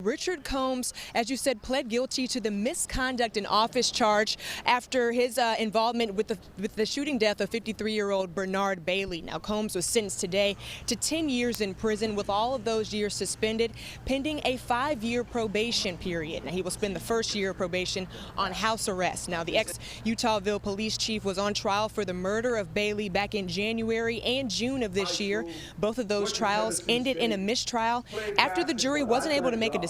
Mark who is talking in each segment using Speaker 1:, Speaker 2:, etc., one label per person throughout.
Speaker 1: Richard Combs, as you said, pled guilty to the misconduct in office charge after his involvement with the shooting death of 53-year-old Bernard Bailey. Now, Combs was sentenced today to 10 years in prison, with all of those years suspended, pending a 5-year probation period. Now, he will spend the first year of probation on house arrest. Now, the ex-Utahville police chief was on trial for the murder of Bailey back in January and June of this year. Both of those trials ended in a mistrial after the jury wasn't able to make a decision.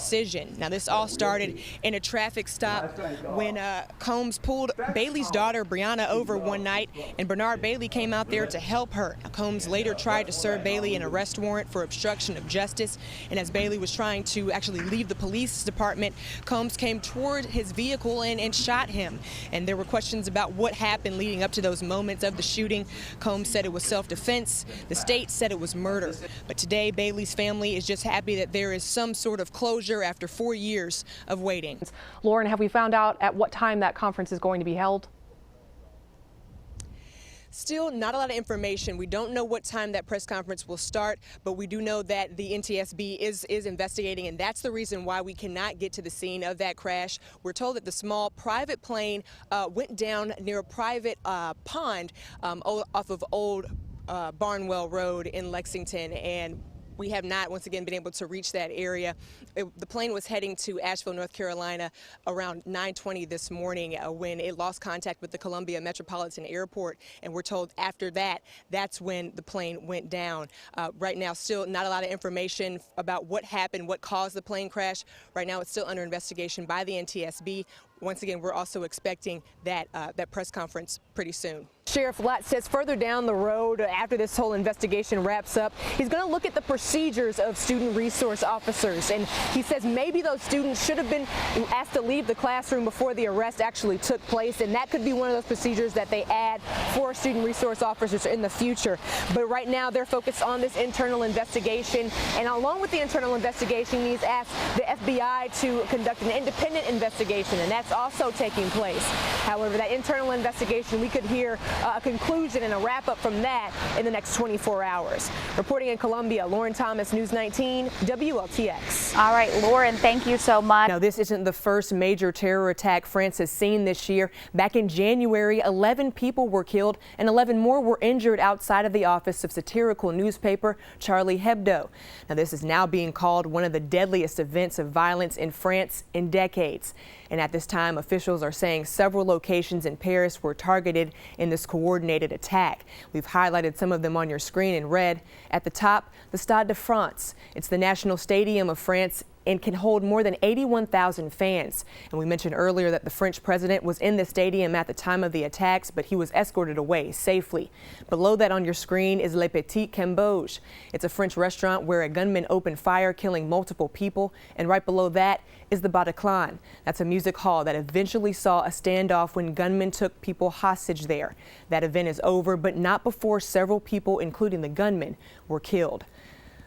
Speaker 1: Now, this all started in a traffic stop when Combs pulled Bailey's daughter Brianna over one night, and Bernard Bailey came out there to help her. Now, Combs later tried to serve Bailey an arrest warrant for obstruction of justice, and as Bailey was trying to actually leave the police department, Combs came toward his vehicle and shot him. And there were questions about what happened leading up to those moments of the shooting. Combs said it was self-defense. The state said it was murder. But today, Bailey's family is just happy that there is some sort of closure after 4 years of waiting.
Speaker 2: Loren, have we found out at what time that conference is going to be held?
Speaker 1: Still not a lot of information. We don't know what time that press conference will start, but we do know that the NTSB is investigating, and that's the reason why we cannot get to the scene of that crash. We're told that the small private plane went down near a private pond off of Old Barnwell Road in Lexington, and we have not, once again, been able to reach that area. The plane was heading to Asheville, North Carolina around 9:20 this morning when it lost contact with the Columbia Metropolitan Airport, and we're told after that, that's when the plane went down. Right now, still not a lot of information about what happened, what caused the plane crash. Right now, it's still under investigation by the NTSB. Once again, we're also expecting that press conference pretty soon. Sheriff Lott says further down the road, after this whole investigation wraps up, he's going to look at the procedures of student resource officers. And he says maybe those students should have been asked to leave the classroom before the arrest actually took place. And that could be one of those procedures that they add for student resource officers in the future. But right now, they're focused on this internal investigation. And along with the internal investigation, he's asked the FBI to conduct an independent investigation. And that's also taking place. However, that internal investigation, we could hear a conclusion and a wrap-up from that in the next 24 hours. Reporting in Columbia, Loren Thomas, News 19, WLTX.
Speaker 3: All right, Loren, thank you so much.
Speaker 1: Now, this isn't the first major terror attack France has seen this year. Back in January, 11 people were killed and 11 more were injured outside of the office of satirical newspaper Charlie Hebdo. Now, this is now being called one of the deadliest events of violence in France in decades. And at this time, officials are saying several locations in Paris were targeted in this coordinated attack. We've highlighted some of them on your screen in red. At the top, the Stade de France. It's the national stadium of France and can hold more than 81,000 fans. And we mentioned earlier that the French president was in the stadium at the time of the attacks, but he was escorted away safely. Below that on your screen is Le Petit Cambodge. It's a French restaurant where a gunman opened fire, killing multiple people. And right below that is the Bataclan. That's a music hall that eventually saw a standoff when gunmen took people hostage there. That event is over, but not before several people, including the gunman, were killed.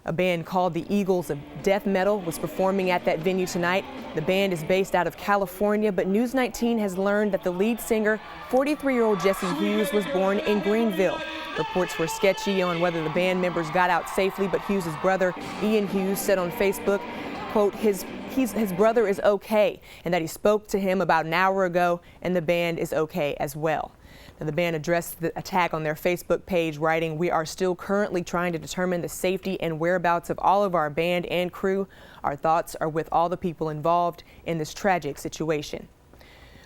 Speaker 1: A band called the Eagles of Death Metal was performing at that venue tonight. The band is based out of California, but News 19 has learned that the lead singer, 43-year-old Jesse Hughes, was born in Greenville. Reports were sketchy on whether the band members got out safely, but Hughes' brother, Ian Hughes, said on Facebook, quote, his brother is okay, and that he spoke to him about an hour ago, and the band is okay as well. Now, the band addressed the attack on their Facebook page, writing, "We are still currently trying to determine the safety and whereabouts of all of our band and crew. Our thoughts are with all the people involved in this tragic situation."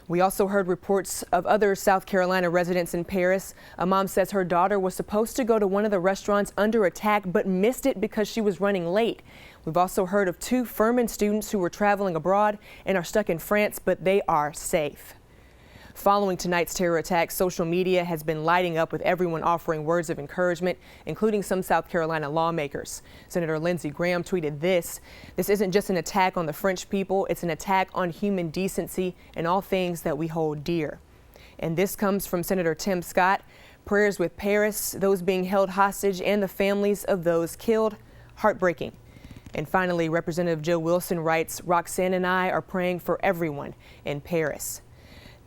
Speaker 1: We also heard reports of other South Carolina residents in Paris. A mom says her daughter was supposed to go to one of the restaurants under attack but missed it because she was running late. We've also heard of 2 Furman students who were traveling abroad and are stuck in France, but they are safe. Following tonight's terror attack, social media has been lighting up with everyone offering words of encouragement, including some South Carolina lawmakers. Senator Lindsey Graham tweeted this: "This isn't just an attack on the French people, it's an attack on human decency and all things that we hold dear." And this comes from Senator Tim Scott. Prayers with Paris, those being held hostage, and the families of those killed. Heartbreaking. And finally, Representative Joe Wilson writes, "Roxanne and I are praying for everyone in Paris."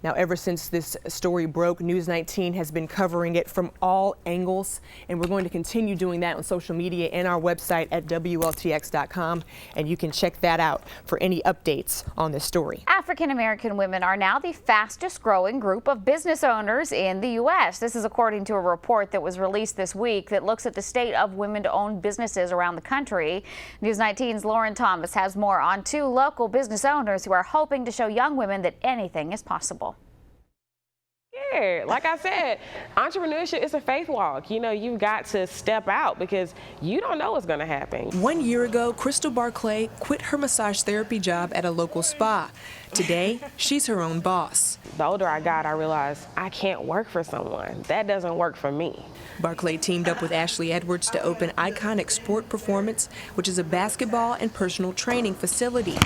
Speaker 1: Now, ever since this story broke, News 19 has been covering it from all angles, and we're going to continue doing that on social media and our website at WLTX.com, and you can check that out for any updates on this story.
Speaker 3: African American women are now the fastest growing group of business owners in the U.S. This is according to a report that was released this week that looks at the state of women-owned businesses around the country. News 19's Loren Thomas has more on two local business owners who are hoping to show young women that anything is possible.
Speaker 4: Like I said, entrepreneurship is a faith walk. You know, you've got to step out because you don't know what's going to happen.
Speaker 1: 1 year ago, Crystal Barclay quit her massage therapy job at a local spa. Today, she's her own boss.
Speaker 4: The older I got, I realized I can't work for someone. That doesn't work for me.
Speaker 1: Barclay teamed up with Ashley Edwards to open Iconic Sport Performance, which is a basketball and personal training facility.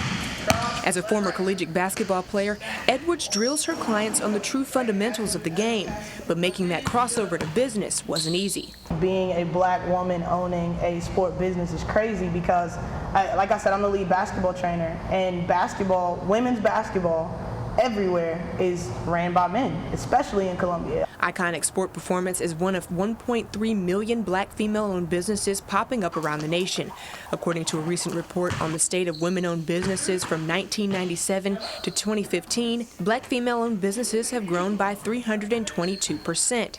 Speaker 1: As a former collegiate basketball player, Edwards drills her clients on the true fundamentals of the game, but making that crossover to business wasn't easy.
Speaker 5: Being a black woman owning a sport business is crazy because, like I said, I'm the lead basketball trainer, and basketball, women's basketball, everywhere is ran by men, especially in Colombia.
Speaker 1: Iconic Sport Performance is one of 1.3 million black female-owned businesses popping up around the nation. According to a recent report on the state of women-owned businesses from 1997 to 2015, black female-owned businesses have grown by 322%.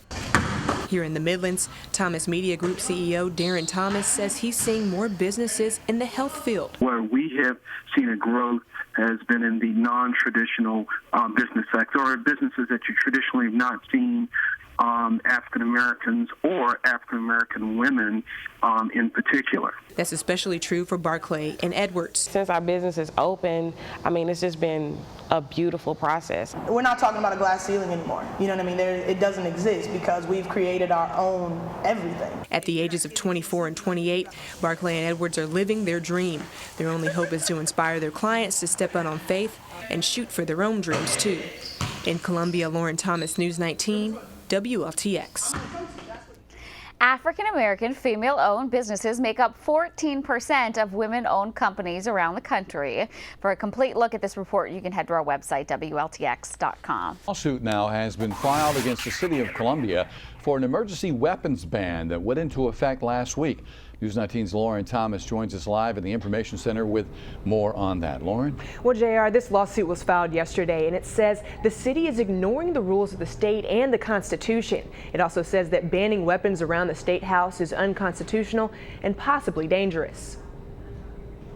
Speaker 1: Here in the Midlands, Thomas Media Group CEO Darren Thomas says he's seeing more businesses in the health field.
Speaker 6: Where we have seen a growth has been in the non-traditional business sector, or businesses that you traditionally have not seen African Americans or African American women in particular.
Speaker 1: That's especially true for Barclay and Edwards.
Speaker 4: Since our business is open, I mean, it's just been a beautiful process.
Speaker 5: We're not talking about a glass ceiling anymore. You know what I mean? It doesn't exist because we've created our own everything.
Speaker 1: At the ages of 24 and 28, Barclay and Edwards are living their dream. Their only hope is to inspire their clients to step out on faith and shoot for their own dreams, too. In Columbia, Loren Thomas, News 19, WLTX.
Speaker 3: African American female-owned businesses make up 14% of women-owned companies around the country. For a complete look at this report, you can head to our website, WLTX.com.
Speaker 7: A lawsuit now has been filed against the city of Columbia for an emergency weapons ban that went into effect last week. News 19's Loren Thomas joins us live in the Information Center with more on that. Loren?
Speaker 1: Well, JR, this lawsuit was filed yesterday, and it says the city is ignoring the rules of the state and the Constitution. It also says that banning weapons around the State House is unconstitutional and possibly dangerous.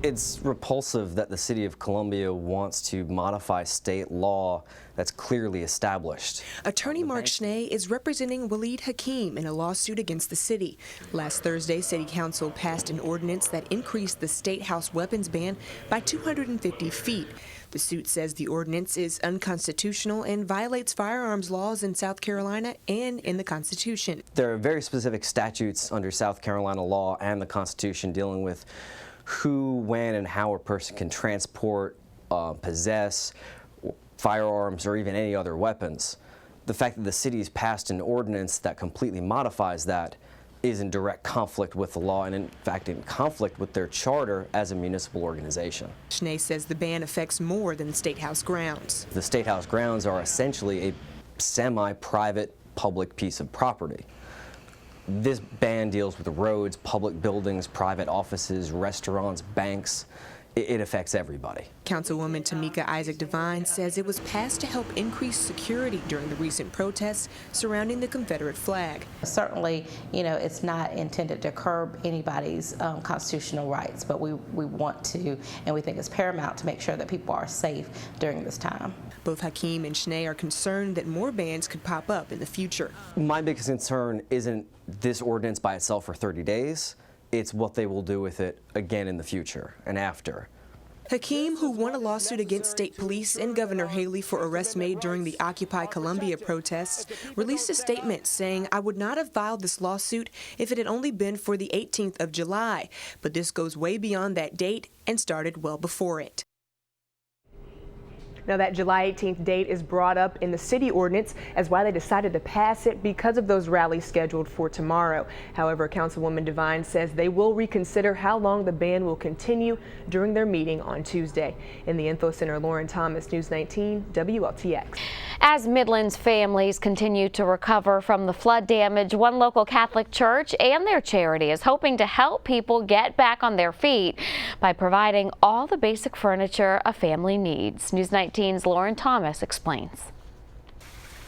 Speaker 8: It's repulsive that the city of Columbia wants to modify state law that's clearly established.
Speaker 1: Attorney Mark Schnee is representing Waleed Hakeem in a lawsuit against the city. Last Thursday, City Council passed an ordinance that increased the State House weapons ban by 250 feet. The suit says the ordinance is unconstitutional and violates firearms laws in South Carolina and in the Constitution.
Speaker 8: There are very specific statutes under South Carolina law and the Constitution dealing with who, when, and how a person can transport, possess firearms or even any other weapons. The fact that the city's passed an ordinance that completely modifies that is in direct conflict with the law and in fact in conflict with their charter as a municipal organization.
Speaker 1: Schnee says the ban affects more than State House grounds.
Speaker 8: The State House grounds are essentially a semi-private public piece of property. This ban deals with roads, public buildings, private offices, restaurants, banks. It affects everybody.
Speaker 1: Councilwoman Tamika Isaac Devine says it was passed to help increase security during the recent protests surrounding the Confederate flag.
Speaker 9: Certainly, you know, it's not intended to curb anybody's constitutional rights, but we want to, and we think it's paramount to make sure that people are safe during this time.
Speaker 1: Both Hakeem and Schnee are concerned that more bans could pop up in the future.
Speaker 8: My biggest concern isn't this ordinance by itself for 30 days. It's what they will do with it again in the future and after.
Speaker 1: Hakeem, who won a lawsuit against state police and Governor Haley for arrests made during the Occupy Columbia protests, released a statement saying, "I would not have filed this lawsuit if it had only been for the 18th of July, but this goes way beyond that date and started well before it." Now, that July 18th date is brought up in the city ordinance as why they decided to pass it because of those rallies scheduled for tomorrow. However, Councilwoman Devine says they will reconsider how long the ban will continue during their meeting on Tuesday. In the Info Center, Loren Thomas, News 19 WLTX.
Speaker 3: As Midlands families continue to recover from the flood damage, one local Catholic church and their charity is hoping to help people get back on their feet by providing all the basic furniture a family needs. News 19's Loren Thomas explains.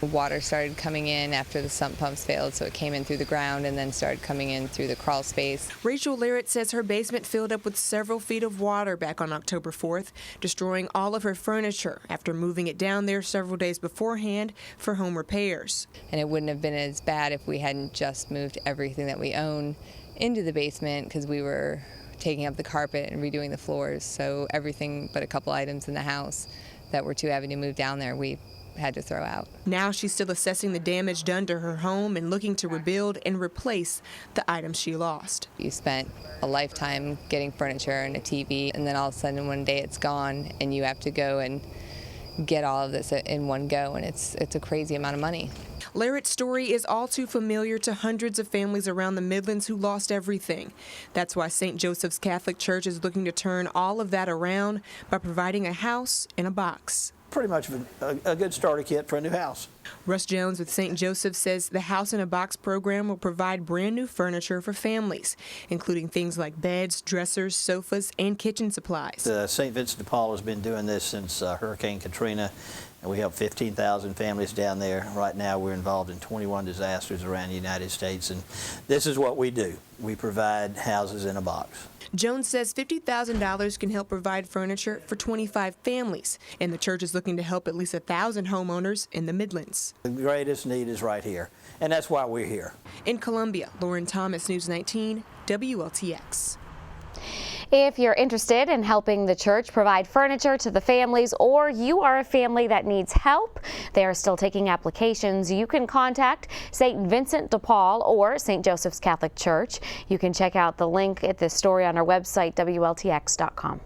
Speaker 10: Water started coming in after the sump pumps failed, so it came in through the ground and then started coming in through the crawl space.
Speaker 11: Rachel Larrett says her basement filled up with several feet of water back on October 4th, destroying all of her furniture after moving it down there several days beforehand for home repairs.
Speaker 10: And it wouldn't have been as bad if we hadn't just moved everything that we own into the basement, because we were taking up the carpet and redoing the floors, so everything but a couple items in the house that were too heavy to move down there, we had to throw out.
Speaker 11: Now she's still assessing the damage done to her home and looking to rebuild and replace the items she lost.
Speaker 10: You spent a lifetime getting furniture and a TV, and then all of a sudden one day it's gone and you have to go and get all of this in one go, and it's a crazy amount of money.
Speaker 11: Larrett's story is all too familiar to hundreds of families around the Midlands who lost everything. That's why St. Joseph's Catholic Church is looking to turn all of that around by providing a house in a box.
Speaker 12: Pretty much a good starter kit for a new house.
Speaker 11: Russ Jones with St. Joseph says the House in a Box program will provide brand new furniture for families, including things like beds, dressers, sofas, and kitchen supplies.
Speaker 12: St. Vincent de Paul has been doing this since Hurricane Katrina, and we help 15,000 families down there. Right now we're involved in 21 disasters around the United States, and this is what we do. We provide houses in a box.
Speaker 11: Jones says $50,000 can help provide furniture for 25 families, and the church is looking to help at least 1,000 homeowners in the Midlands.
Speaker 12: The greatest need is right here, and that's why we're here.
Speaker 11: In Columbia, Loren Thomas, News 19 WLTX.
Speaker 3: If you're interested in helping the church provide furniture to the families, or you are a family that needs help, they are still taking applications. You can contact St. Vincent de Paul or St. Joseph's Catholic Church. You can check out the link at this story on our website, WLTX.com.